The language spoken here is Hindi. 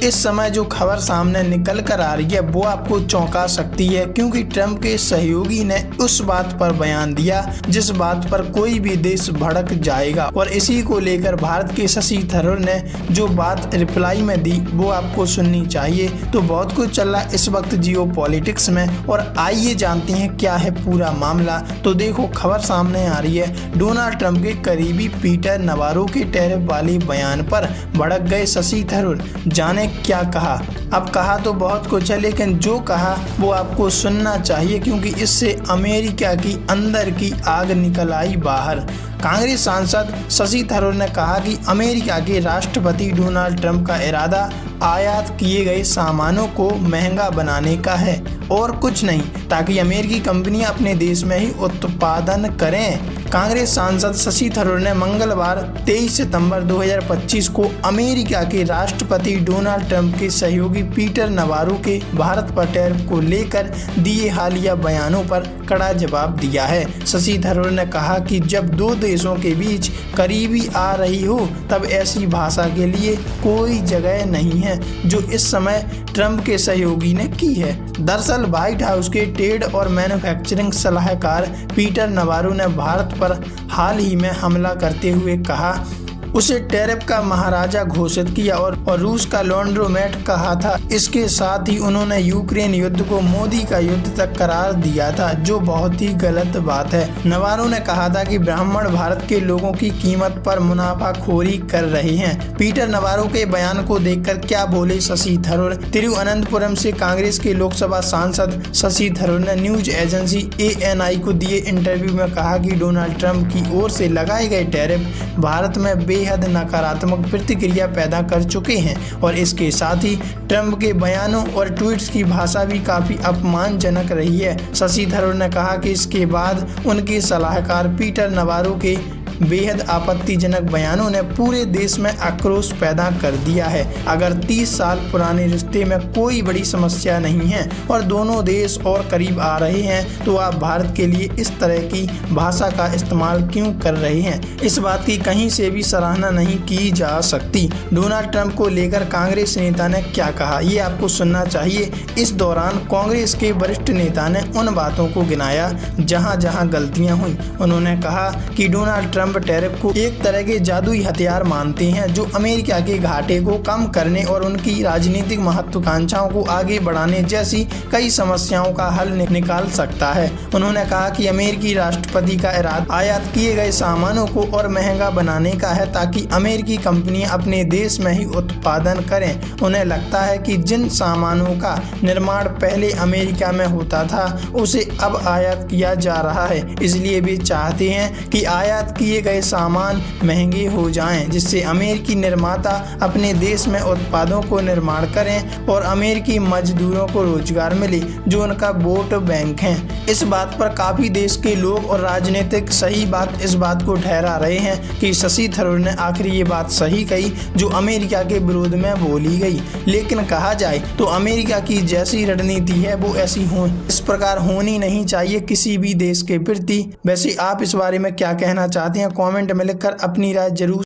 इस समय जो खबर सामने निकल कर आ रही है वो आपको चौंका सकती है, क्योंकि ट्रंप के सहयोगी ने उस बात पर बयान दिया जिस बात पर कोई भी देश भड़क जाएगा, और इसी को लेकर भारत के शशि थरूर ने जो बात रिप्लाई में दी वो आपको सुननी चाहिए। तो बहुत कुछ चल रहा है इस वक्त जियो पॉलिटिक्स में, और आइए जानते हैं क्या है पूरा मामला। तो देखो, खबर सामने आ रही है, डोनाल्ड ट्रंप के करीबी पीटर नवारो के टैरिफ वाले बयान पर भड़क गए शशि थरूर। जाने क्या कहा। अब कहा तो बहुत कुछ है, लेकिन जो कहा वो आपको सुनना चाहिए, क्योंकि इससे अमेरिका की अंदर की आग निकल आई बाहर। कांग्रेस सांसद शशि थरूर ने कहा कि अमेरिका के राष्ट्रपति डोनाल्ड ट्रंप का इरादा आयात किए गए सामानों को महंगा बनाने का है और कुछ नहीं, ताकि अमेरिकी कंपनियां अपने देश में ही उत्पादन करें। कांग्रेस सांसद शशि थरूर ने मंगलवार 23 सितंबर 2025 को अमेरिका के राष्ट्रपति डोनाल्ड ट्रंप के सहयोगी पीटर नवारो के भारत पर टैरिफ को लेकर दिए हालिया बयानों पर कड़ा जवाब दिया है। शशि थरूर ने कहा कि जब दो देशों के बीच करीबी आ रही हो तब ऐसी भाषा के लिए कोई जगह नहीं है जो इस समय ट्रंप के सहयोगी ने की है। दरअसल व्हाइट हाउस के ट्रेड और मैन्युफैक्चरिंग सलाहकार पीटर नवारो ने भारत पर हाल ही में हमला करते हुए कहा, उसे टैरिफ का महाराजा घोषित किया और रूस का लॉन्ड्रोमेट कहा था। इसके साथ ही उन्होंने यूक्रेन युद्ध को मोदी का युद्ध तक करार दिया था, जो बहुत ही गलत बात है। नवारो ने कहा था कि ब्राह्मण भारत के लोगों की कीमत पर मुनाफाखोरी कर रहे हैं। पीटर नवारो के बयान को देखकर क्या बोले शशि थरूर। तिरुवनंतपुरम से कांग्रेस के लोकसभा सांसद शशि थरूर ने न्यूज एजेंसी ANI को दिए इंटरव्यू में कहा कि डोनाल्ड ट्रंप की ओर से लगाए गए टैरिफ भारत में बेहद नकारात्मक प्रतिक्रिया पैदा कर चुके हैं, और इसके साथ ही ट्रंप के बयानों और ट्वीट्स की भाषा भी काफी अपमानजनक रही है। शशि थरूर ने कहा कि इसके बाद उनके सलाहकार पीटर नवारो के बेहद आपत्तिजनक बयानों ने पूरे देश में आक्रोश पैदा कर दिया है। अगर 30 साल पुराने रिश्ते में कोई बड़ी समस्या नहीं है और दोनों देश और करीब आ रहे हैं, तो आप भारत के लिए इस तरह की भाषा का इस्तेमाल क्यों कर रहे हैं। इस बात की कहीं से भी सराहना नहीं की जा सकती। डोनाल्ड ट्रंप को लेकर कांग्रेस नेता ने क्या कहा, ये आपको सुनना चाहिए। इस दौरान कांग्रेस के वरिष्ठ नेता ने उन बातों को गिनाया जहां जहां गलतियां हुई। उन्होंने कहा कि डोनाल्ड ट्रंप टैरिफ को एक तरह के जादुई हथियार मानते हैं जो अमेरिका के घाटे को कम करने और उनकी राजनीतिक महत्वाकांक्षाओं को आगे बढ़ाने जैसी कई समस्याओं का हल निकाल सकता है। उन्होंने कहा कि अमेरिकी राष्ट्रपति का इरादा आयात किए गए सामानों को और महंगा बनाने का है, ताकि अमेरिकी कंपनियां अपने देश में ही उत्पादन करें। उन्हें लगता है कि जिन सामानों का निर्माण पहले अमेरिका में होता था उसे अब आयात किया जा रहा है, इसलिए वे चाहते हैं कि आयात किए गए सामान महंगे हो जाएं, जिससे अमेरिकी निर्माता अपने देश में उत्पादों को निर्माण करें और अमेरिकी मजदूरों को रोजगार मिले, जो उनका वोट बैंक हैं। इस बात पर काफी देश के लोग और राजनीतिक सही बात इस बात को ठहरा रहे हैं कि शशि थरूर ने आखिर ये बात सही कही जो अमेरिका के विरोध में बोली गई। लेकिन कहा जाए तो अमेरिका की जैसी रणनीति है वो ऐसी हो इस प्रकार होनी नहीं चाहिए किसी भी देश के प्रति। वैसे आप इस बारे में क्या कहना चाहते हैं, कमेंट में लिखकर अपनी राय जरूर